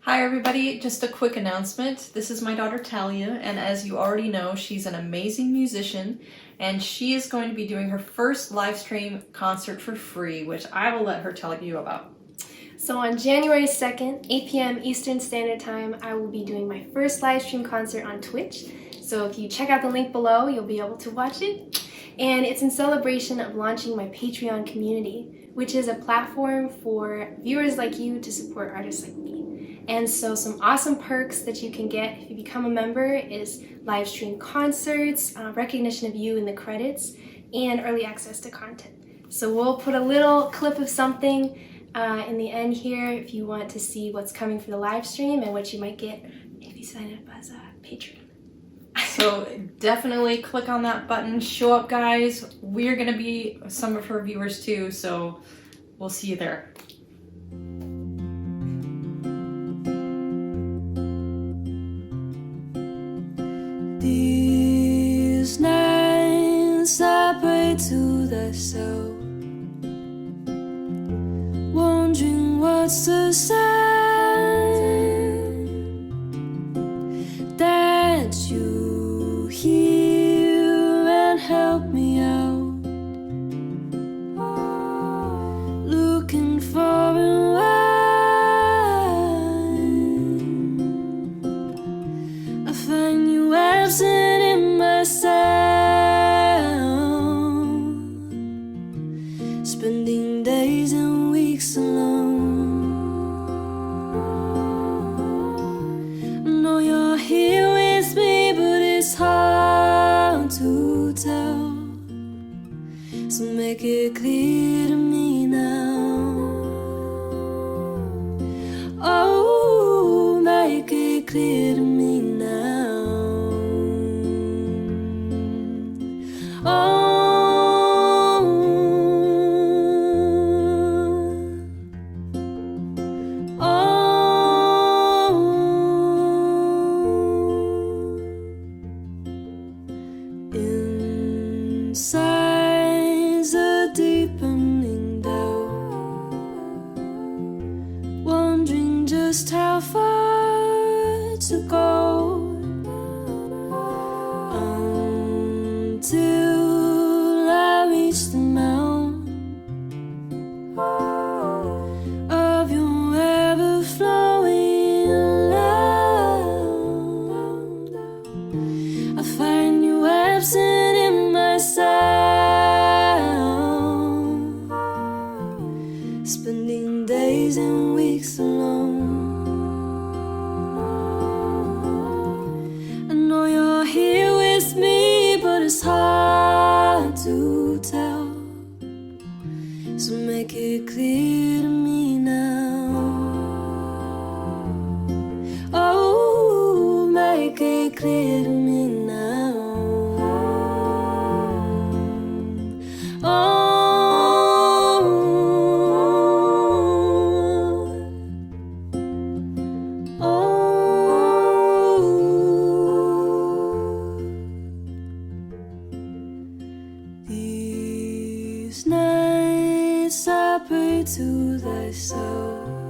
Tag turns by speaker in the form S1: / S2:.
S1: Hi everybody, just a quick announcement. This is my daughter Talia, and as you already know, she's an amazing musician, and she is going to be doing her first live stream concert for free, which I will let her tell you about.
S2: So on January 2nd, 8 p.m. Eastern Standard Time, I will be doing my first live stream concert on Twitch. So if you check out the link below, you'll be able to watch it. And it's in celebration of launching my Patreon community, which is a platform for viewers like you to support artists like me. And so some awesome perks that you can get if you become a member is live stream concerts, recognition of you in the credits, and early access to content. So we'll put a little clip of something in the end here if you want to see what's coming for the live stream and what you might get if you sign up as a patron.
S1: So definitely click on that button, show up guys. We're gonna be some of her viewers too, so we'll see you there.
S3: These nights I pray to thyself, wondering what's the sign that you hear and help me out, looking for a line. I find you absent in my sound, spending days and weeks alone. I know you're here with me, but it's hard to tell. So make it clear to me now. Oh, make it clear to me now. Oh, inside's a deepening doubt, wondering just how far to go until I reach the mount of your ever-flowing love. I find you absent in my sound, spending days and weeks alone. I know you're here with me, but it's hard to tell. So make it clear to me now. Oh, make it clear to me now. Oh, these nights I pray to thyself,